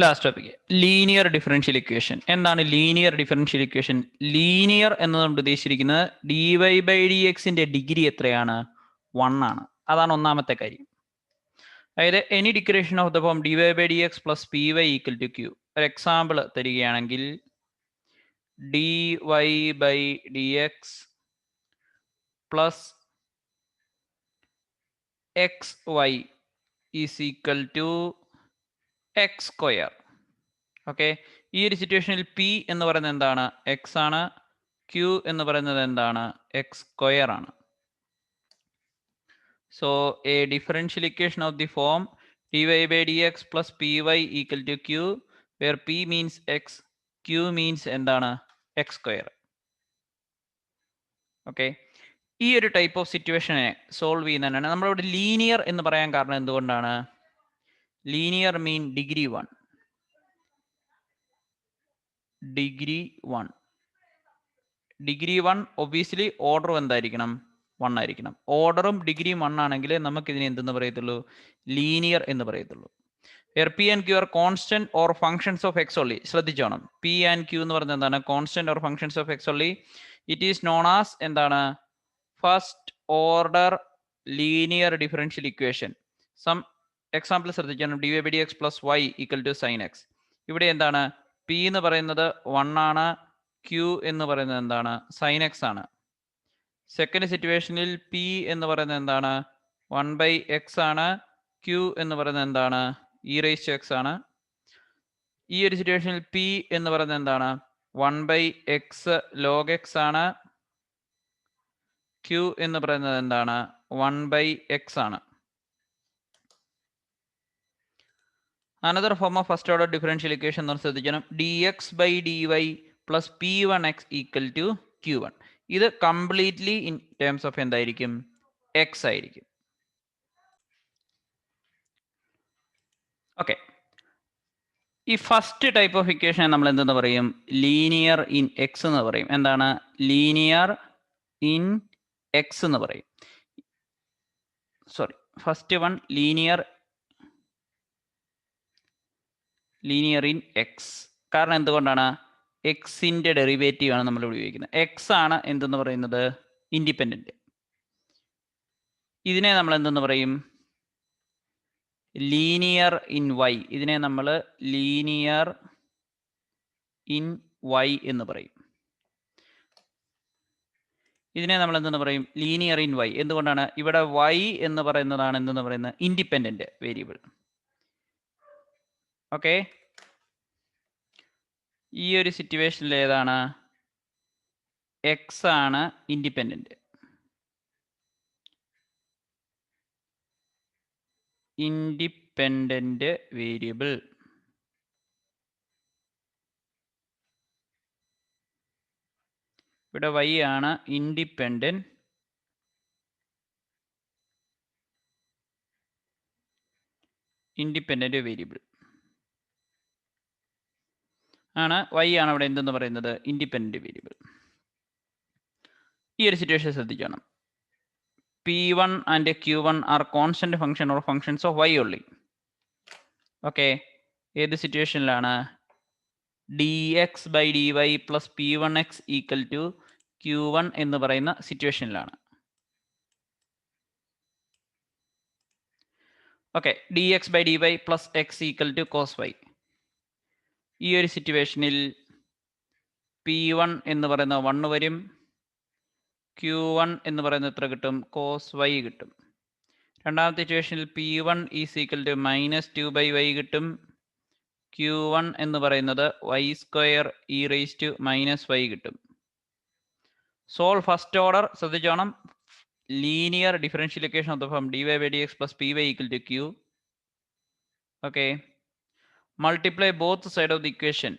Last topic linear differential equation. എന്താണ് linear differential equation? Linear എന്നതുകൊണ്ട് ഉദ്ദേശിച്ചിരിക്കുന്നത് ഡി വൈ ബൈ ഡി എക്സിന്റെ degree എത്രയാണ്? 1 ആണ്. അതാണ് ഒന്നാമത്തെ കാര്യം. അതായത് any equation of the form d y by D x plus p y equal to q. ഒരു എക്സാമ്പിൾ തരികയാണെങ്കിൽ d y by D x plus x y is equal to x square. Okay, ഈ ഒരു സിറ്റുവേഷനിൽ P എന്ന് പറയുന്നത് എന്താണ്? X ആണ്. Q എന്ന് പറയുന്നത് എന്താണ്? എക്സ് സ്ക്വയർ ആണ്. So a differential equation of the form d y by D x plus p y equal to q, where p means x, q means എന്താണ്? X square. ഓക്കെ, ഈ ഒരു type of സിറ്റുവേഷനെ solve ചെയ്യുന്നതിനാണ് നമ്മളിവിടെ linear എന്ന് പറയാൻ കാരണം. എന്തുകൊണ്ടാണ്? Linear mean degree 1. Degree 1 degree 1 obviously order എന്തായിരിക്കണം? 1 ആയിരിക്കണം. ഓർഡറും ഡിഗ്രിയും 1 ആണെങ്കിൽ നമുക്ക് ഇതിനെ എന്തെന്ന് പറയത്തുള്ളൂ? ലീനിയർ എന്ന് പറയത്തുള്ളൂ. P and q are constant or functions of x only. ശ്രദ്ധിച്ചോണം, പി ആൻഡ് ക്യൂ എന്ന് പറയുന്നത് എന്താണ്? Constant or functions of x only. It is known as എന്താണ്? First order linear differential equation. Some example ശ്രദ്ധിക്കണം. D y by D x plus y equal to sine x. ഇവിടെ എന്താണ്? P എന്ന് പറയുന്നത് 1 ആണ്. ക്യൂ എന്ന് പറയുന്നത് എന്താണ്? സൈൻ എക്സ് ആണ്. സെക്കൻഡ് സിറ്റുവേഷനിൽ പി എന്ന് പറയുന്നത് എന്താണ്? 1 ബൈ എക്സ് ആണ്. ക്യൂ എന്ന് പറയുന്നത് എന്താണ്? ഇ റൈസ് ടു എക്സ് ആണ്. ഈ ഒരു സിറ്റുവേഷനിൽ പി എന്ന് പറയുന്നത് എന്താണ്? 1 ബൈ എക്സ് ലോഗ് എക്സ് ആണ്. ക്യൂ എന്ന് പറയുന്നത് എന്താണ്? 1 ബൈ എക്സ് ആണ്. Another form of first order differential equation എന്ന് ശ്രദ്ധിക്കണം. D X by D Y plus P one X equal to Q one. ഇത് കംപ്ലീറ്റ്ലി ഇൻ ടേംസ് ഓഫ് എന്തായിരിക്കും? X ആയിരിക്കും. ഓക്കെ, ഈ ഫസ്റ്റ് ടൈപ്പ് ഓഫ് ഇക്വേഷൻ നമ്മൾ എന്തെന്ന് പറയും? ലീനിയർ ഇൻ എക്സ് എന്ന് പറയും. എന്താണ്? ലീനിയർ ഇൻ എക്സ് എന്ന് പറയും. Sorry, first one linear in X. കാരണം എന്തുകൊണ്ടാണ്? എക്സിന്റെ ഡെറിവേറ്റീവ് ആണ് നമ്മൾ ഉപയോഗിക്കുന്നത്. എക്സ് ആണ് എന്തെന്ന് പറയുന്നത്? ഇൻഡിപെൻഡന്റ്. ഇതിനെ നമ്മൾ എന്തെന്ന് പറയും? Linear in Y. ഇതിനെ നമ്മൾ ലീനിയർ ഇൻ വൈ എന്ന് പറയും. ഇതിനെ നമ്മൾ എന്തെന്ന് പറയും? Linear in Y. എന്തുകൊണ്ടാണ്? ഇവിടെ വൈ എന്ന് പറയുന്നതാണ് എന്തെന്ന് പറയുന്നത്? Independent variable. ഓക്കെ, ഈ ഒരു സിറ്റുവേഷനിൽ ഏതാണ്? എക്സ് ആണ് ഇൻഡിപെൻഡന്റ്. Independent variable. ഇവിടെ y ആണ് ഇൻഡിപെൻഡന്റ് വേരിയബിൾ ആണ്. y ആണ് അവിടെ എന്തെന്ന് പറയുന്നത്? Independent variable. ഈ ഒരു സിറ്റുവേഷൻ ശ്രദ്ധിക്കണം. P1 and Q1 are constant function or functions of y only. Okay, ഏത് സിറ്റുവേഷനിലാണ്? dx by dy plus p1x equal to q1 എന്ന് പറയുന്ന സിറ്റുവേഷനിലാണ്. Okay, dx by dy plus x equal to cos y. ഈ ഒരു സിറ്റുവേഷനിൽ p1 എന്ന് പറയുന്ന 1 വരും. q1 എന്ന് പറയുന്നത് എത്ര കിട്ടും? cos y കിട്ടും. രണ്ടാമത്തെ സിറ്റുവേഷനിൽ p1 is equal to minus 2 by y കിട്ടും. q1 എന്ന് പറയുന്നത് y square e raise to minus y കിട്ടും. Solve first order. ശ്രദ്ധിച്ചോണം, linear differential equation of the form dy by dx plus py equal to q. Okay, multiply both side of the equation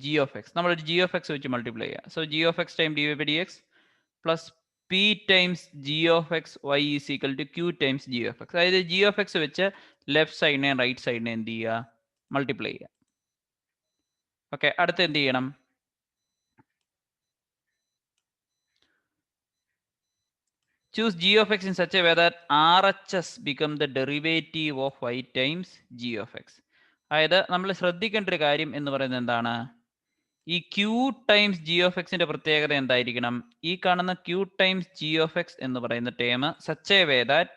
g of x. നമ്മൾ g of x വെച്ച് multiply ചെയ്യുക. So g of x time dy by dx plus p times g of x y is equal to q times g of x. അതായത് g of x വെച്ച് left സൈഡിനെ right സൈഡിനെ എന്ത് ചെയ്യുക? Multiply ചെയ്യുക. Okay, അടുത്ത് എന്ത് ചെയ്യണം? Choose g of x in such a way that RHS become the derivative of y times g of x. അതായത് നമ്മൾ ശ്രദ്ധിക്കേണ്ട ഒരു കാര്യം എന്ന് പറയുന്നത് എന്താണ്, ഈ ക്യൂ ടൈംസ് ജി ഓഫ് എക്സിന്റെ പ്രത്യേകത എന്തായിരിക്കണം? ഈ കാണുന്ന Q times G of X എന്ന് പറയുന്ന term such a way that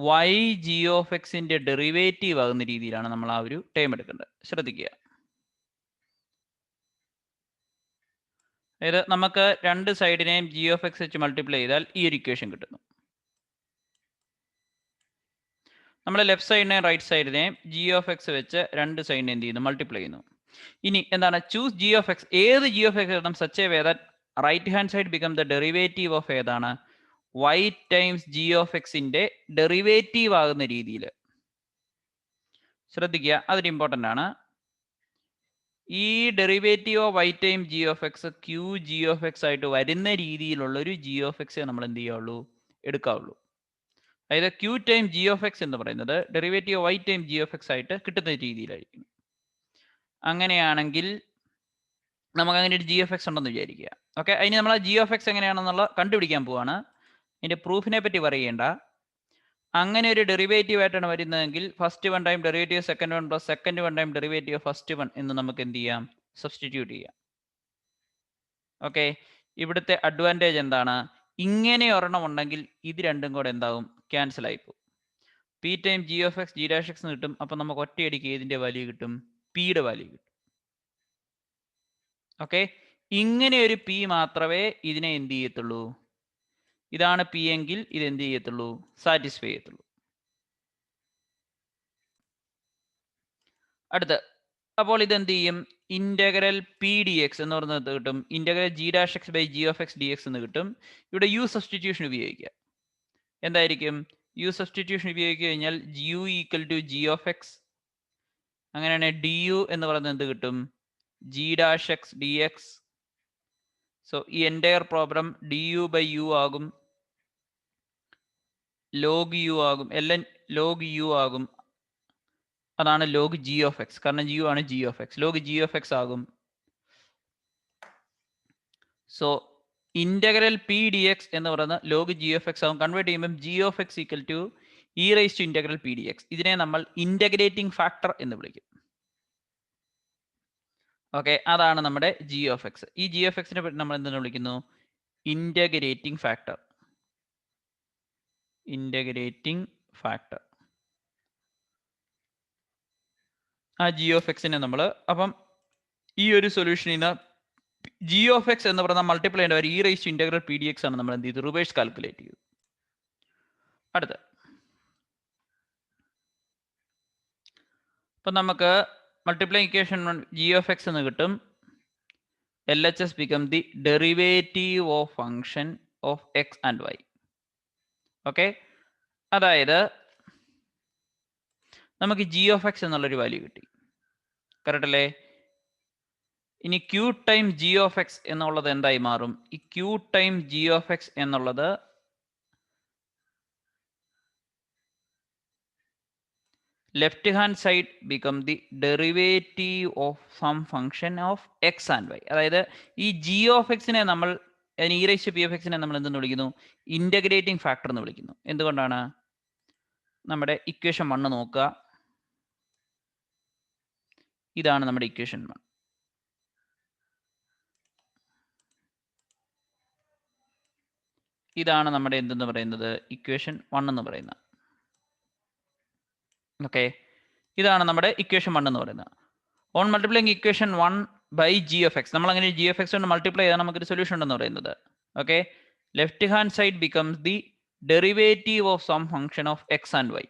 Y G of എക്സിന്റെ ഡെറിവേറ്റീവ് ആകുന്ന രീതിയിലാണ് നമ്മൾ ആ ഒരു ടേം എടുക്കേണ്ടത്. ശ്രദ്ധിക്കുക. അതായത് നമുക്ക് രണ്ട് സൈഡിനെയും ജി ഓഫ് എക്സ് വെച്ച് മൾട്ടിപ്ലൈ ചെയ്താൽ ഈ ഒരു ഇക്വേഷൻ കിട്ടുന്നു. നമ്മൾ ലെഫ്റ്റ് സൈഡിനെയും റൈറ്റ് സൈഡിനെയും ജി ഓഫ് എക്സ് വെച്ച് രണ്ട് സൈഡിനെ എന്ത് ചെയ്യുന്നു? മൾട്ടിപ്ലൈ ചെയ്യുന്നു. ഇനി എന്താണ്? Choose g of x. ഏത് ജി ഓഫ് എക്സ് എഴുതണം? Such a way that right hand side become the derivative of ഏതാണ്? വൈ ടൈംസ് ജി ഓഫ് എക്സിന്റെ ഡെറിവേറ്റീവ് ആകുന്ന രീതിയിൽ. ശ്രദ്ധിക്കുക, അതൊരു ഇമ്പോർട്ടൻ്റ് ആണ്. ഈ derivative of y time G of X Q G of X ആയിട്ട് വരുന്ന രീതിയിലുള്ള ഒരു ജി ഓഫ് എക്സ് നമ്മൾ എന്ത് ചെയ്യുള്ളൂ? എടുക്കാവുള്ളൂ. അതായത് Q time G of X എന്ന് പറയുന്നത് derivative Y time G of X ആയിട്ട് കിട്ടുന്ന രീതിയിലായിരിക്കും. അങ്ങനെയാണെങ്കിൽ നമുക്ക് അങ്ങനെ ഒരു ജി എഫ് എക്സ് ഉണ്ടെന്ന് വിചാരിക്കുക. ഓക്കെ, അതിന് നമ്മൾ ആ ജി ഓഫ് എക്സ് എങ്ങനെയാണെന്നുള്ള കണ്ടുപിടിക്കാൻ പോവാണ്. ഇതിന്റെ പ്രൂഫിനെ പറ്റി പറയേണ്ട. അങ്ങനെ ഒരു ഡെറിവേറ്റീവ് ആയിട്ടാണ് വരുന്നതെങ്കിൽ first one time derivative second one plus second one time derivative first one എന്ന് നമുക്ക് എന്ത് ചെയ്യാം? സബ്സ്റ്റിറ്റ്യൂട്ട് ചെയ്യാം. ഓക്കെ, ഇവിടുത്തെ അഡ്വാൻറ്റേജ് എന്താണ്? ഇങ്ങനെ ഒരെണ്ണം ഉണ്ടെങ്കിൽ ഇത് രണ്ടും കൂടെ എന്താവും? ക്യാൻസൽ ആയിപ്പോകും. P time G of x g dash x എന്ന് കിട്ടും. അപ്പം നമുക്ക് ഒറ്റയടിക്ക് ഏതിന്റെ വാല്യൂ കിട്ടും? പിയുടെ വാല്യൂ കിട്ടും. ഓക്കെ, ഇങ്ങനെ ഒരു പി മാത്രമേ ഇതിനെ എന്ത് ചെയ്യത്തുള്ളൂ? ഇതാണ് പി എങ്കിൽ ഇത് എന്ത് ചെയ്യത്തുള്ളൂ? സാറ്റിസ്ഫൈ ചെയ്യത്തുള്ളൂ. അടുത്ത്, അപ്പോൾ ഇത് എന്ത് ചെയ്യും? ഇന്റഗ്രൽ പി ഡി എക്സ് എന്ന് പറയുന്നത് കിട്ടും. Integral G dash X by G of X D X എന്ന് കിട്ടും. ഇവിടെ യു സബ്സ്റ്റിറ്റ്യൂഷൻ ഉപയോഗിക്കുക. എന്തായിരിക്കും യു സബ്സ്റ്റിറ്റ്യൂഷൻ ഉപയോഗിക്കുക കഴിഞ്ഞാൽ u equal to g of x. അങ്ങനെയാണെങ്കിൽ ഡി യു എന്ന് പറയുന്നത് എന്ത് കിട്ടും? G dash x D x. So ഈ entire problem d u by u ആകും, ലോഗ് യു ആകും, എല്ലാം ലോഗ് യു ആകും. അതാണ് ലോഗ് ജി ഓഫ് എക്സ്, കാരണം യു ആണ് g of x. Log g of x ആകും. So integral P D X എന്ന് പറയുന്ന ലോഗ് ജി ഓഫ് എക്സ് ആകും. കൺവേർട്ട് ചെയ്യുമ്പോൾ g of X equal to E raise to integral P D X. ഇതിനെ നമ്മൾ integrating factor എന്ന് വിളിക്കും. Okay, അതാണ് നമ്മുടെ ജി ഓഫ് എക്സ്. ഈ ജി ഓഫ് എക്സിനെ പറ്റി നമ്മൾ എന്തെന്ന് വിളിക്കുന്നു? Integrating factor. Integrating factor. ആ ജി ഓഫ് എക്സിനെ നമ്മൾ അപ്പം ഈ ഒരു സൊല്യൂഷനിൽ നിന്ന് ജി ഓഫ് എക്സ് എന്ന് പറയുന്ന മൾട്ടിപ്ലൈ ചെയ്യേണ്ട ഒരു E raise to integral P D X ആണ് നമ്മൾ എന്ത് ചെയ്തു? റിവേഴ്സ് കാൽക്കുലേറ്റ് ചെയ്തു. അടുത്ത്, അപ്പം നമുക്ക് multiply equation g of X എന്ന് കിട്ടും. L H S become the derivative of function of X and y. Okay, അതായത് നമുക്ക് ജി ഓഫ് എക്സ് എന്നുള്ളൊരു വാല്യൂ കിട്ടി. കറക്റ്റ് അല്ലേ? ഇനി q time G of x എന്നുള്ളത് എന്തായി മാറും? ഈ q time G of x എന്നുള്ളത് left hand side become the derivative of some function of X and y. അതായത് ഈ ജി ഓഫ് എക്സിനെ നമ്മൾ E raise to P of എക്സിനെ നമ്മൾ എന്തെന്ന് വിളിക്കുന്നു? ഇന്റഗ്രേറ്റിംഗ് ഫാക്ടർ എന്ന് വിളിക്കുന്നു. എന്തുകൊണ്ടാണ്? നമ്മുടെ ഇക്വേഷൻ 1 നോക്കുക. ഇതാണ് നമ്മുടെ ഇക്വേഷൻ 1. ഇതാണ് നമ്മുടെ എന്തെന്ന് പറയുന്നത്? ഇക്വേഷൻ 1 എന്ന് പറയുന്നത്. ഓക്കെ, ഇതാണ് നമ്മുടെ ഇക്വേഷൻ 1 എന്ന് പറയുന്നത്. On multiplying equation 1 by G of X, നമ്മൾ അങ്ങനെ ജി എഫ് എക്സ് കൊണ്ട് മൾട്ടിപ്ലൈ ചെയ്താൽ നമുക്കൊരു സൊല്യൂഷൻ ഉണ്ടെന്ന് പറയുന്നത്. Okay, left hand side becomes the derivative of some function of X and Y.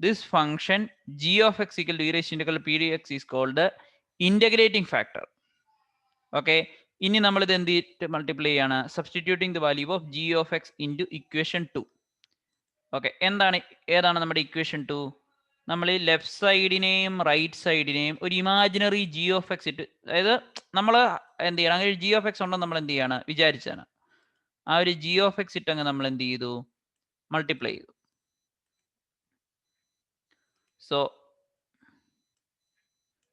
This function G of X equal to E raise to integral P D X is called integrating factor. Okay, ഇനി നമ്മൾ ഇത് എന്ത് multiply ചെയ്യാണ്? Substituting the value of G of X into equation 2. Okay, ഏതാണ് നമ്മുടെ equation 2? നമ്മൾ ഈ left സൈഡിനെയും റൈറ്റ് സൈഡിനെയും ഒരു ഇമാജിനറി ജി ഓഫ് എക്സ് ഇട്ട്, അതായത് നമ്മൾ എന്ത് ചെയ്യണം? അങ്ങനെ ഒരു ജി ഓഫ് എക്സ് ഉണ്ടെന്ന് നമ്മൾ എന്ത് ചെയ്യാണ്? വിചാരിച്ചാണ്. ആ ഒരു ജി ഓഫ് എക്സ് ഇട്ടങ്ങ് നമ്മൾ എന്ത് ചെയ്തു? മൾട്ടിപ്ലൈ ചെയ്തു. സോ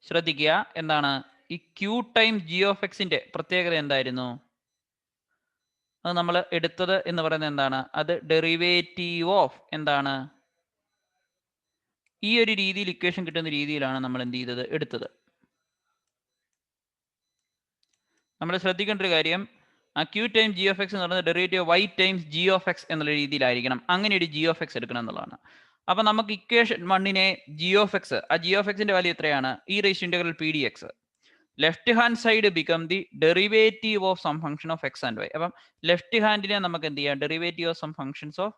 ശ്രദ്ധിക്കുക, എന്താണ് ഈ ക്യൂ ടൈം ജി ഓഫ് എക്സിന്റെ പ്രത്യേകത എന്തായിരുന്നു? അത് നമ്മൾ എടുത്തത് എന്ന് പറയുന്നത് എന്താണ്? അത് ഡെറിവേറ്റീവ് ഓഫ് എന്താണ്? ഈ ഒരു രീതിയിൽ ഇക്വേഷൻ കിട്ടുന്ന രീതിയിലാണ് നമ്മൾ എന്ത് ചെയ്തത്, എടുത്തത്. നമ്മൾ ശ്രദ്ധിക്കേണ്ട ഒരു കാര്യം, ആ Q time G of X എന്ന് പറയുന്നത് derivative Y times G of X എന്നുള്ള രീതിയിലായിരിക്കണം. അങ്ങനെ ഒരു ജി ഓഫ് എക്സ് എടുക്കണം എന്നുള്ളതാണ്. അപ്പൊ നമുക്ക് ഇക്വേഷൻ 1നെ ജി ഓഫ് എക്സ്, ആ ജി ഓഫ് എക്സിന്റെ വാല്യൂ എത്രയാണ്, e raise to integral P D x. Left hand side become the derivative of some function of X and y. അപ്പം ലെഫ്റ്റ് ഹാൻഡിനെ നമുക്ക് എന്ത് ചെയ്യാം, derivative of some functions of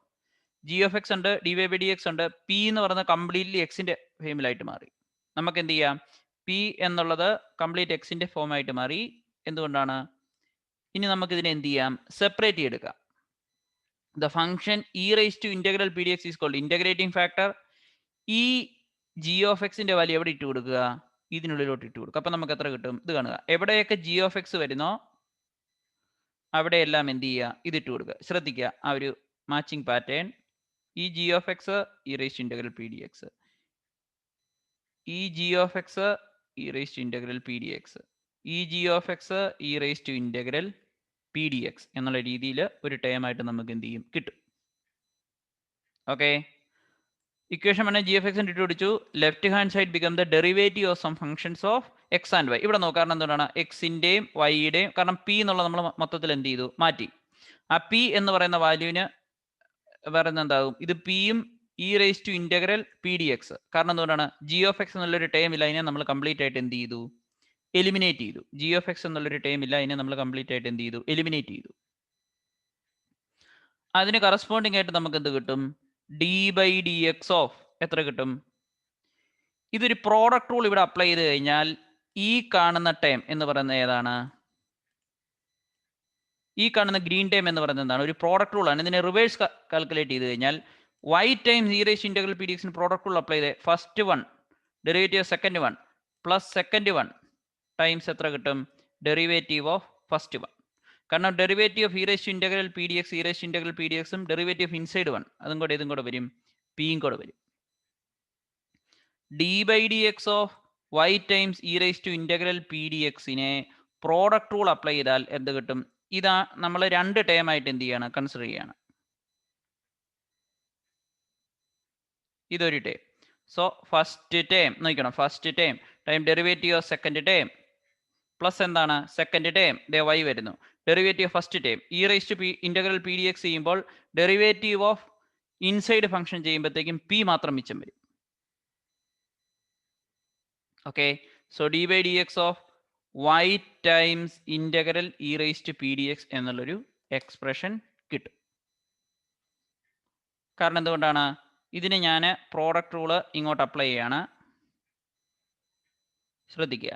G of x ഉണ്ട്, d y by D x ഉണ്ട്. P എന്ന് പറയുന്നത് completely എക്സിന്റെ ഫോമിലായിട്ട് മാറി. നമുക്ക് എന്ത് ചെയ്യാം, പി എന്നുള്ളത് കംപ്ലീറ്റ് എക്സിന്റെ ഫോം ആയിട്ട് മാറി. എന്തുകൊണ്ടാണ്? ഇനി നമുക്ക് ഇതിനെ എന്ത് ചെയ്യാം, സെപ്പറേറ്റ് ചെയ്തെടുക്കാം. The function E raise to integral P D X is called integrating factor. ഈ ജി ഓഫ് എക്സിന്റെ വാല്യൂ എവിടെ ഇട്ട് കൊടുക്കുക, ഇതിനുള്ളിലോട്ട് ഇട്ട് കൊടുക്കുക. അപ്പൊ നമുക്ക് എത്ര കിട്ടും, ഇത് കാണുക. എവിടെയൊക്കെ ജി ഓഫ് എക്സ് വരുന്നോ അവിടെയെല്ലാം എന്ത് ചെയ്യുക, ഇതിട്ട് കൊടുക്കുക. ശ്രദ്ധിക്കുക ആ ഒരു മാച്ചിങ് പാറ്റേൺ. ഈ G of x e raise to integral P D x, ഈ G of x e raise to integral P D x, ഈ G of x e raise to integral P D x എന്നുള്ള രീതിയിൽ ഒരു term ആയിട്ട് നമുക്ക് എന്ത് ചെയ്യും, കിട്ടും. Okay, equation 1 g of x ഇട്ട് പിടിച്ചു. Left hand side become the derivative of some functions of X and y. ഇവിടെ നോക്കാം, കാരണം എന്തുകൊണ്ടാണ്, എക്സിന്റെയും വൈയുടെയും, കാരണം പി എന്നുള്ളത് നമ്മൾ മൊത്തത്തിൽ എന്ത് ചെയ്തു, മാറ്റി. ആ പി എന്ന് പറയുന്ന വാല്യൂവിന് പറയുന്നത് എന്താകും, ഇത് പിയും E raise to integral P D X. കാരണം എന്തുകൊണ്ടാണ്, ജി ഓഫ് എക്സ് എന്നുള്ളൊരു ടേം ഇല്ല, അതിനെ നമ്മൾ കംപ്ലീറ്റ് ആയിട്ട് എന്ത് ചെയ്തു, എലിമിനേറ്റ് ചെയ്തു. ജി ഓഫ് എക്സ് എന്നുള്ളൊരു ടേം ഇല്ല, അതിനെ നമ്മൾ കംപ്ലീറ്റ് ആയിട്ട് എന്ത് ചെയ്തു, എലിമിനേറ്റ് ചെയ്തു. അതിന് കറസ്പോണ്ടിങ് ആയിട്ട് നമുക്ക് എന്ത് കിട്ടും, D by D X of എത്ര കിട്ടും. ഇതൊരു പ്രോഡക്റ്റ് റൂൾ ഇവിടെ അപ്ലൈ ചെയ്ത് കഴിഞ്ഞാൽ ഈ കാണുന്ന ടേം എന്ന് പറയുന്നത് ഏതാണ്, ഈ കാണുന്ന ഗ്രീൻ ടേം എന്ന് പറയുന്നത് എന്താണ്, ഒരു പ്രോഡക്റ്റ് റൂൾ ആണ്. ഇതിനെ റിവേഴ്സ് കാൽക്കുലേറ്റ് ചെയ്ത് കഴിഞ്ഞാൽ y times e raise to integral P d എക്സിന് പ്രോഡക്റ്റ് റൂൾ അപ്ലൈ ചെയ്ത് first one derivative second one plus second one times എത്ര കിട്ടും, ഡെറിവേറ്റീവ് ഓഫ് ഫസ്റ്റ് വൺ. കാരണം derivative of e raise to integral P D x, e raise to integral P d എക്സും derivative of inside one അതും കൂടെ ഇതും കൂടെ വരും, പിയും കൂടെ വരും. D by D X of y times e raise to integral P d എക്സിനെ പ്രോഡക്റ്റ് റൂൾ അപ്ലൈ ചെയ്താൽ എന്ത് കിട്ടും, ഇതാ നമ്മൾ രണ്ട് ടേം ആയിട്ട് എന്ത് ചെയ്യാണ്, കൺസിഡർ ചെയ്യാണ്. ഇതൊരു ടേം. സോ ഫസ്റ്റ് ടേം നോക്കണം, first term time derivative of second term plus എന്താണ്, സെക്കൻഡ് ടേം ദേ വൈ വരുന്നു, derivative first term e raise to p integral P D x ചെയ്യുമ്പോൾ ഡെറിവേറ്റീവ് ഓഫ് ഇൻസൈഡ് ഫംഗ്ഷൻ ചെയ്യുമ്പോഴത്തേക്കും p മാത്രം മിച്ചം വരും. Okay, so d by D X of y times integral e raise to p D x എന്നുള്ളൊരു expression കിട്ടും. കാരണം എന്തുകൊണ്ടാണ്, ഇതിന് ഞാൻ പ്രോഡക്റ്റ് റൂള് ഇങ്ങോട്ട് അപ്ലൈ ചെയ്യാണ്. ശ്രദ്ധിക്കുക,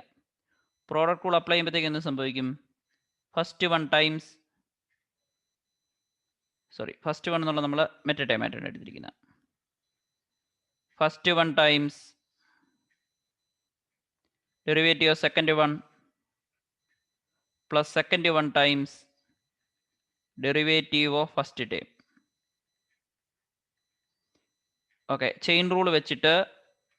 പ്രോഡക്റ്റ് റൂൾ അപ്ലൈ ചെയ്യുമ്പോഴത്തേക്ക് എന്ത് സംഭവിക്കും, first one times first one എന്നുള്ള നമ്മൾ മറ്റേ ടൈം ആയിട്ടാണ് എടുത്തിരിക്കുന്നത്. First one times derivative of second one plus second one times derivative of first time. Okay, chain rule വെച്ചിട്ട്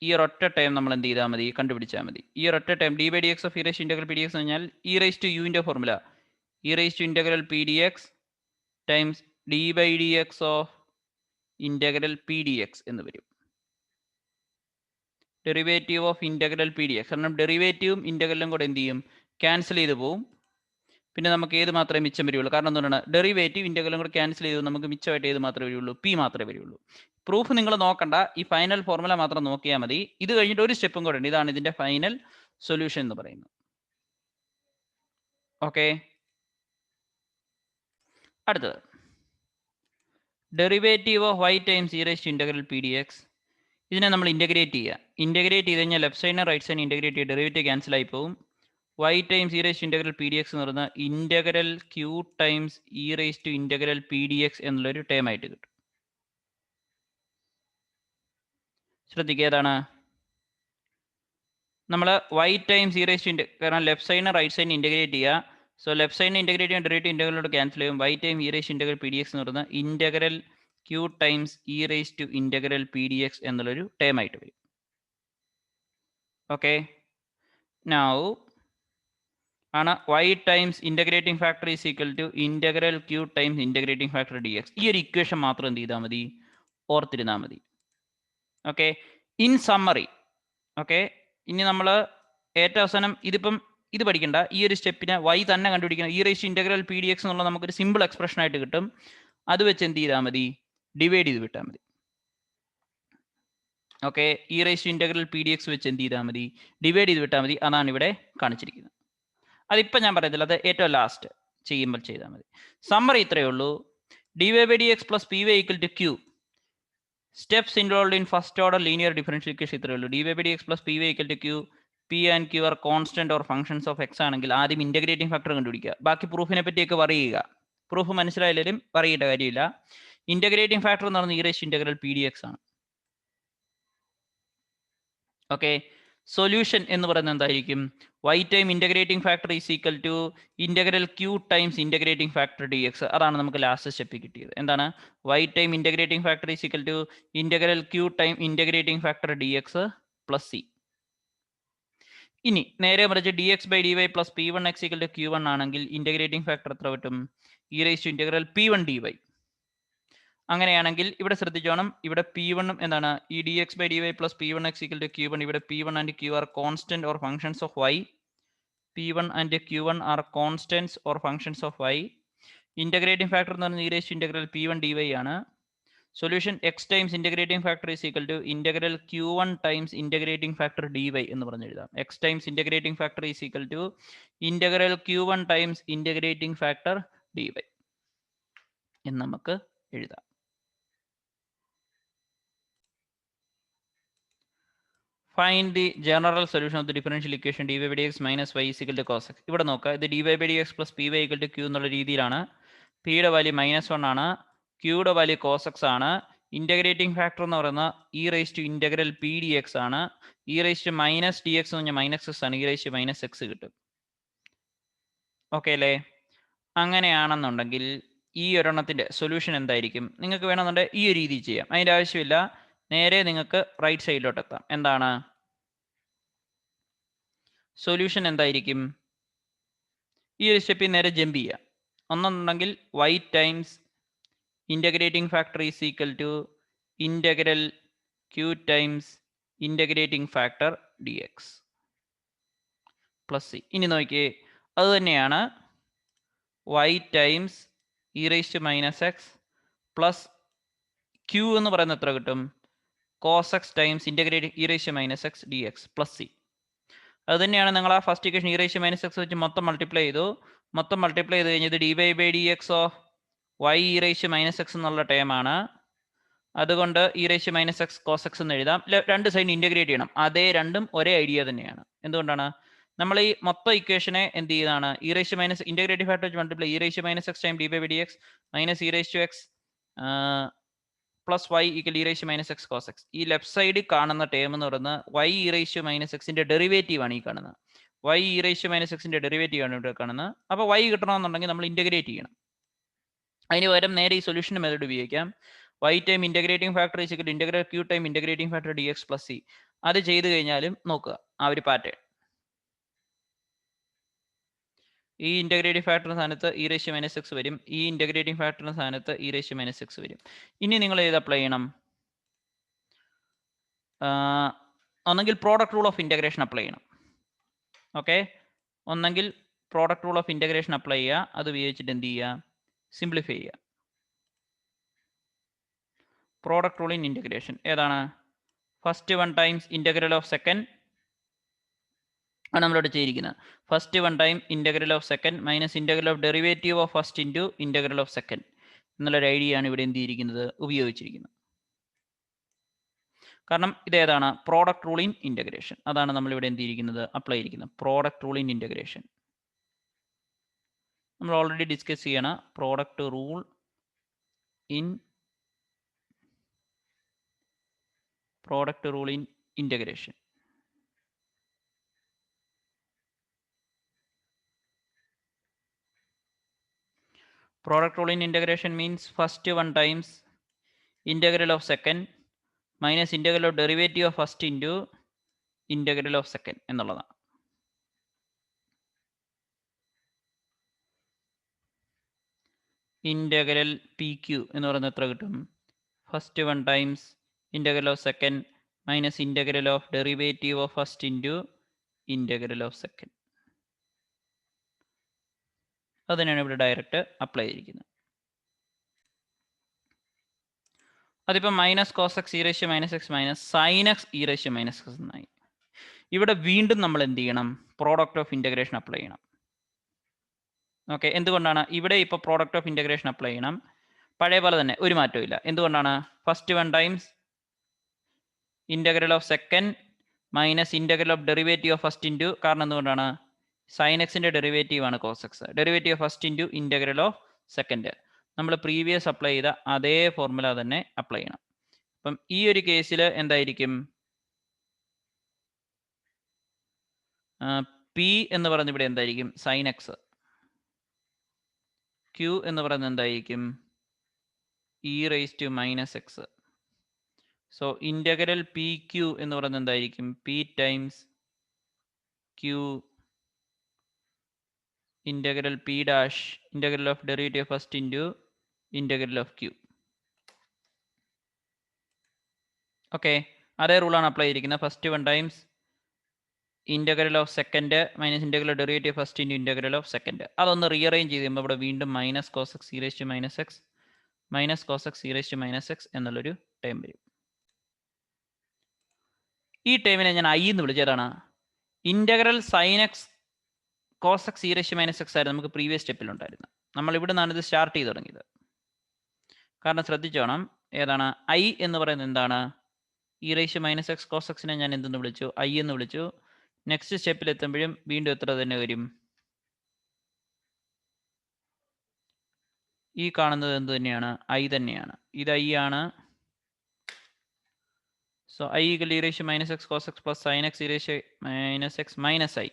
ഈ ഒരൊറ്റ ടൈം നമ്മൾ എന്ത് ചെയ്താൽ മതി, കണ്ടുപിടിച്ചാൽ മതി. ഈ ഒരൊറ്റ time d by D X of e raise to integral P D X എന്ന് പറഞ്ഞാൽ ഇ റേസ് ടു യുവിൻ്റെ formula e raise to integral P D x times d by D X of integral P D X എന്ന് വരും. Derivative of integral P D X, കാരണം ഡെറിവേറ്റീവും ഇന്റഗ്രലും കൂടെ എന്ത് ചെയ്യും, ക്യാൻസൽ ചെയ്ത് പോവും. പിന്നെ നമുക്ക് ഏത് മാത്രമേ മിച്ചം വരികയുള്ളൂ, കാരണം എന്തുകൊണ്ടാണ്, ഡെറിവേറ്റീവ് ഇന്റഗ്രലും കൂടെ ക്യാൻസൽ ചെയ്ത് നമുക്ക് മിച്ചമായിട്ട് ഏത് മാത്രമേ വരികയുള്ളൂ, പി മാത്രമേ വരികയുള്ളൂ. പ്രൂഫ് നിങ്ങൾ നോക്കണ്ട, ഈ ഫൈനൽ ഫോർമുല മാത്രം നോക്കിയാൽ മതി. ഇത് കഴിഞ്ഞിട്ട് ഒരു സ്റ്റെപ്പും കൂടെ ഉണ്ട്, ഇതാണ് ഇതിന്റെ ഫൈനൽ സൊല്യൂഷൻ എന്ന് പറയുന്നത്. ഓക്കെ, അടുത്തത് derivative of y times e raise to integral P D X. ഇതിനെ നമ്മൾ ഇന്റഗ്രേറ്റ് ചെയ്യുക. ഇന്റഗ്രേറ്റ് ചെയ്ത് കഴിഞ്ഞാൽ ലെഫ്റ്റ് സൈഡിനെ റൈറ്റ് സൈഡിനെ ഇന്റഗ്രേറ്റ് ചെയ്യുക, ഡെറിവേറ്റീവ് ക്യാൻസൽ ആയി പോകും. Y times e raise to integral P D X എന്ന് പറയുന്നത് integral q times e raise to integral P D x എന്നുള്ളൊരു ടേം ആയിട്ട് കിട്ടും. ശ്രദ്ധിക്കുക, ഏതാണ് നമ്മൾ y times e raise to കാരണം ലെഫ്റ്റ് സൈഡിനെ റൈറ്റ് സൈഡിനെ ഇന്റഗ്രേറ്റ് ചെയ്യുക. സോ ലെഫ്റ്റ് സൈഡിനെ ഇന്റഗ്രേറ്റ് ചെയ്യാൻ ഡെറിവേറ്റീവ് ഇന്റഗ്രലോട് ക്യാൻസൽ ചെയ്യും. Y time e raise to integral P D X എന്ന് പറയുന്നത് integral q times e raise to integral P D x എന്നുള്ളൊരു ടേം ആയിട്ട് വരും. ഓക്കെ, നൗ ആണ് y times integrating factor is equal to integral q times integrating factor d x. ഈ ഒരു equation മാത്രം എന്ത് ചെയ്താൽ മതി, ഓർത്തിരുന്നാൽ മതി. ഓക്കെ, ഇൻ സമ്മറി, ഓക്കെ, ഇനി നമ്മൾ ഏറ്റവും അവസാനം ഇതിപ്പം ഇത് പഠിക്കണ്ട, ഈ ഒരു സ്റ്റെപ്പിന് y തന്നെ കണ്ടുപിടിക്കണം. E raise to integral P D x എന്നുള്ള നമുക്കൊരു സിമ്പിൾ എക്സ്പ്രഷൻ ആയിട്ട് കിട്ടും. അത് വെച്ച് എന്ത് ചെയ്താൽ മതി, ഡിവൈഡ് ചെയ്ത് വിട്ടാൽ മതി. Okay, e raise to integral P D x വെച്ച് എന്ത് ചെയ്താൽ മതി, ഡിവൈഡ് ചെയ്ത് വിട്ടാൽ മതി. അതാണ് ഇവിടെ കാണിച്ചിരിക്കുന്നത്. അതിപ്പോൾ ഞാൻ പറയത്തില്ല, അത് ഏറ്റവും ലാസ്റ്റ് ചെയ്യുമ്പോൾ ചെയ്താൽ മതി. സമ്മറി ഇത്രയേ ഉള്ളൂ. D y by D x plus p y equal to q. Steps involve in first order linear differential equation ഇത്രയേ ഉള്ളൂ. D y by D x plus p y equal to q. P and q are constant or functions of x ആണെങ്കിൽ ആദ്യം integrating factor കണ്ടുപിടിക്കുക. ബാക്കി പ്രൂഫിനെ പറ്റിയൊക്കെ പറയുക. Proof മനസ്സിലായാലും പറയേണ്ട കാര്യമില്ല. ഇന്റഗ്രേറ്റിംഗ് ഫാക്ടർ എന്ന് പറയുന്നത് e raise to integral P D X ആണ്. ഓക്കെ, സൊല്യൂഷൻ എന്ന് പറയുന്നത് എന്തായിരിക്കും, y time integrating factor is equal to integral q times integrating factor d x. അതാണ് നമുക്ക് ലാസ്റ്റ് സ്റ്റെപ്പിൽ കിട്ടിയത്. എന്താണ്, y time integrating factor is equal to integral q time integrating factor d x plus c. ഇനി നേരെ മറിച്ച് d X by D Y plus P one X equal to Q one ആണെങ്കിൽ integrating factor എത്ര കിട്ടും, e raise to integral p one d y. അങ്ങനെയാണെങ്കിൽ ഇവിടെ ശ്രദ്ധിച്ചോണം, ഇവിടെ പി വണ്ണും എന്താണ്, ഈ d X by D Y plus P one X equal to Q one. ഇവിടെ p one and q are constant or functions of y. P one and q one are constants or functions of y. Integrating factor എന്ന് പറയുന്നത് e raise to integral p one d y ആണ്. Solution X times integrating factor is equal to integral q one times integrating factor d y എന്ന് പറഞ്ഞ് എഴുതാം. X times integrating factor is equal to integral q one times integrating factor d y എന്ന് നമുക്ക് എഴുതാം. Find the general solution of the differential equation dy by dx minus y is equal to cos x. ഇവിടെ നോക്കുക, ഇത് dy by dx plus py equal to q എന്നുള്ള രീതിയിലാണ്. p യുടെ value -1 ആണ്, q യുടെ വാല്യൂ cos x ആണ്. Integrating factor എന്ന് പറയുന്ന e raise to integral P D X ആണ്. E raise to minus d X എന്ന് പറഞ്ഞാൽ മൈനസ് എക്സ് ആണ്. E raise to minus x കിട്ടും. ഓക്കെ അല്ലേ? അങ്ങനെയാണെന്നുണ്ടെങ്കിൽ ഈ ഒരെണ്ണത്തിന്റെ സൊല്യൂഷൻ എന്തായിരിക്കും, നിങ്ങൾക്ക് വേണമെന്നുണ്ടെങ്കിൽ ഈ ഒരു രീതി ചെയ്യാം. അതിൻ്റെ ആവശ്യമില്ല, നേരെ നിങ്ങൾക്ക് റൈറ്റ് സൈഡിലോട്ട് എത്താം. എന്താണ് സൊല്യൂഷൻ എന്തായിരിക്കും, ഈ ഒരു സ്റ്റെപ്പിൽ നേരെ ജമ്പ് ചെയ്യുക. ഒന്നെന്നുണ്ടെങ്കിൽ y times integrating factor is equal to integral q times integrating factor d x plus c. ഇനി നോക്കിയേ, അത് തന്നെയാണ് y times e raise to minus x plus q എന്ന് പറയുന്നത് എത്ര കിട്ടും, cos x times integrating e raise to minus x D x plus c. അത് തന്നെയാണ് നിങ്ങൾ ആ first equation e raise to minus x വെച്ച് മൊത്തം മൾട്ടിപ്ലൈ ചെയ്തു. മൊത്തം മൾട്ടിപ്ലൈ ചെയ്ത് കഴിഞ്ഞത് D y by D X of y e raise to minus x എന്നുള്ള ടേമാണ്. അതുകൊണ്ട് e raise to minus x cos x എന്ന് എഴുതാം. രണ്ട് സൈഡ് ഇൻറ്റഗ്രേറ്റ് ചെയ്യണം. അതേ രണ്ടും ഒരേ ഐഡിയ തന്നെയാണ്. എന്തുകൊണ്ടാണ്, നമ്മൾ ഈ മൊത്തം ഇക്വേഷനെ എന്ത് ചെയ്താണ്, e raise to minus integrative factor വെച്ച് multiply e raise to minus x time d by by D x minus e raise to x plus y equal e raise to minus x cos x. ഈ left സൈഡിൽ കാണുന്ന term എന്ന് പറയുന്നത് y e raise to minus എക്സിന്റെ derivative ആണ് ഈ കാണുന്നത്. Y e raise to minus എക്സിന്റെ ഡെറിവേറ്റീവ് ആണ് ഇവിടെ കാണുന്നത്. അപ്പോൾ വൈ കിട്ടണമെന്നുണ്ടെങ്കിൽ നമ്മൾ ഇന്റഗ്രേറ്റ് ചെയ്യണം. അതിന് പകരം നേരെ ഈ സൊല്യൂഷൻ മെത്തേഡ് ഉപയോഗിക്കാം. Y time integrating factor is equal to integral q time integrating factor d x plus c. അത് ചെയ്ത് കഴിഞ്ഞാലും നോക്കുക ആ ഒരു പാറ്റേൺ. ഈ ഇന്റഗ്രേറ്റിംഗ് ഫാക്ടറിന് സ്ഥാനത്ത് e raise to minus x വരും. ഈ ഇന്റഗ്രേറ്റിംഗ് ഫാക്ടറിന് സ്ഥാനത്ത് e raise to minus x വരും. ഇനി നിങ്ങൾ ഏത് അപ്ലൈ ചെയ്യണം, ഒന്നെങ്കിൽ product rule of integration apply ചെയ്യണം. ഓക്കെ, ഒന്നെങ്കിൽ product rule of integration apply ചെയ്യുക. അത് ഉപയോഗിച്ചിട്ട് എന്ത് ചെയ്യുക, സിംപ്ലിഫൈ ചെയ്യുക. പ്രോഡക്റ്റ് റൂൾ ഇൻ ഇന്റഗ്രേഷൻ ഏതാണ്, first one times integral of second ആണ് നമ്മളിവിടെ ചെയ്തിരിക്കുന്നത്. First one time integral of second minus integral of derivative of first into integral of second എന്നുള്ളൊരു ഐഡിയ ആണ് ഇവിടെ എന്ത് ചെയ്തിരിക്കുന്നത്, ഉപയോഗിച്ചിരിക്കുന്നത്. കാരണം ഇതേതാണ് പ്രോഡക്റ്റ് റൂൾ ഇൻ ഇന്റഗ്രേഷൻ. അതാണ് നമ്മളിവിടെ എന്ത് ചെയ്തിരിക്കുന്നത്, അപ്ലൈ ചെയ്തിരിക്കുന്നത്. പ്രോഡക്റ്റ് റൂൾ ഇൻ ഇന്റഗ്രേഷൻ നമ്മൾ ഓൾറെഡി ഡിസ്കസ് ചെയ്യണ product rule in integration. Product rule in integration means first one times integral of second minus integral of derivative of first into integral of second എന്നുള്ളതാണ്. Integral p q എന്ന് പറയുന്നത് എത്ര കിട്ടും, first one times integral of second minus integral of derivative of first into integral of second. അതിനാണ് ഇവിടെ direct apply ചെയ്തിരിക്കുന്നത്. അതിപ്പോൾ minus cos x e ratio minus x minus sine x e ratio minus x എന്നായി. ഇവിടെ വീണ്ടും നമ്മൾ എന്ത് ചെയ്യണം? പ്രോഡക്റ്റ് ഓഫ് ഇൻ്റഗ്രേഷൻ അപ്ലൈ ചെയ്യണം. ഓക്കെ, എന്തുകൊണ്ടാണ്? ഇവിടെ ഇപ്പോൾ പ്രോഡക്റ്റ് ഓഫ് ഇൻ്റഗ്രേഷൻ അപ്ലൈ ചെയ്യണം. പഴയ പോലെ തന്നെ ഒരു മാറ്റവും ഇല്ല. എന്തുകൊണ്ടാണ്? First one times integral of second minus integral of derivative of first into, കാരണം എന്തുകൊണ്ടാണ്? സൈൻ എക്സിൻ്റെ ഡെറിവേറ്റീവ് ആണ് cos x. Derivative of first into integral of second. നമ്മൾ പ്രീവിയസ് അപ്ലൈ ചെയ്ത അതേ ഫോർമുല തന്നെ അപ്ലൈ ചെയ്യണം. അപ്പം ഈ ഒരു കേസിൽ എന്തായിരിക്കും? പി എന്ന് പറയുന്നത് ഇവിടെ എന്തായിരിക്കും? Sign X. ക്യൂ എന്ന് പറയുന്നത് എന്തായിരിക്കും? E raise to minus x. So integral p q എന്ന് പറയുന്നത് എന്തായിരിക്കും? P times q integral p dash integral of derivative first into integral of q. Okay, അതേ റൂളാണ് അപ്ലൈ ചെയ്തിരിക്കുന്നത്. First one times integral of second minus integral of derivative first into integral of second. അതൊന്ന് rearrange ചെയ്ത് കഴിയുമ്പോൾ ഇവിടെ വീണ്ടും minus cos x e raise to minus x minus cos x e raise to minus x എന്നുള്ളൊരു time വരും. ഈ ടൈമിനെ ഞാൻ ഐ എന്ന് വിളിച്ചതാണ്. Integral sine x cos x e raise to minus x ആയിരുന്നു നമുക്ക് പ്രീവിയസ് സ്റ്റെപ്പിലുണ്ടായിരുന്നത്. നമ്മൾ ഇവിടെ നിന്നാണ് ഇത് സ്റ്റാർട്ട് ചെയ്ത് തുടങ്ങിയത്. കാരണം ശ്രദ്ധിച്ചോണം, ഏതാണ് ഐ എന്ന് പറയുന്നത്? എന്താണ്? E raise to minus x cos എക്സിനെ ഞാൻ എന്തെന്ന് വിളിച്ചു? ഐ എന്ന് വിളിച്ചു. നെക്സ്റ്റ് സ്റ്റെപ്പിൽ എത്തുമ്പോഴും വീണ്ടും എത്ര തന്നെ വരും? ഈ കാണുന്നത് എന്ത് തന്നെയാണ്? ഐ തന്നെയാണ്. ഇത് ഐ ആണ്. So I equal e raise to minus x cos x plus sine x e raise to minus x minus I.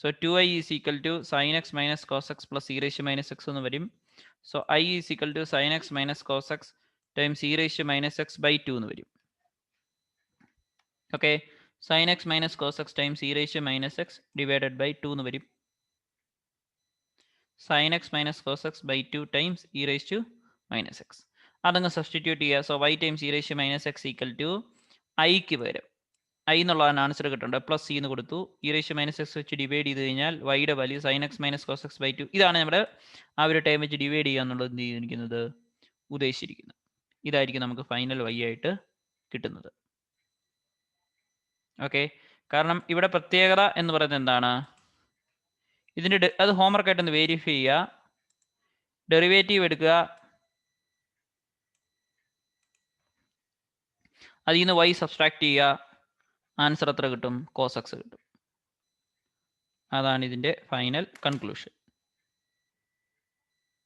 So 2i is equal to sine x minus cos x plus e raise to minus x എന്ന് വരും. So I is equal to sine x minus cos x times e raise to minus x by 2 എന്ന് വരും. Okay, sine x minus cos x times e raise to minus x divided by 2 എന്ന് വരും. Sine x minus cos x by 2 times e raise to minus x. അതങ്ങ് substitute ചെയ്യുക. So y times e raise to minus x equal to ഐക്ക് പകരം I എന്നുള്ളതാണ് answer കിട്ടേണ്ടത്. Plus c എന്ന് കൊടുത്തു. E raise to minus x വെച്ച് divide ചെയ്ത് കഴിഞ്ഞാൽ വൈയുടെ value sine x minus cos x by 2. ഇതാണ് നമ്മുടെ ആ ഒരു ടൈം വെച്ച് ഡിവൈഡ് ചെയ്യുക എന്നുള്ളത് എന്ത് ചെയ്തിരിക്കുന്നത്? ഉദ്ദേശിച്ചിരിക്കുന്നത്. ഇതായിരിക്കും നമുക്ക് ഫൈനൽ വൈ ആയിട്ട് കിട്ടുന്നത്. ഓക്കെ, കാരണം ഇവിടെ പ്രത്യേകത എന്ന് പറയുന്നത് എന്താണ്? ഇതിൻ്റെ അത് ഹോംവർക്കായിട്ടൊന്ന് വെരിഫൈ ചെയ്യുക. ഡെറിവേറ്റീവ് എടുക്കുക, അതിൽ നിന്ന് y സബ്സ്ട്രാക്ട് ചെയ്യുക, ആൻസർ എത്ര കിട്ടും? കോസ് എക്സ് കിട്ടും. അതാണ് ഇതിൻ്റെ ഫൈനൽ കൺക്ലൂഷൻ.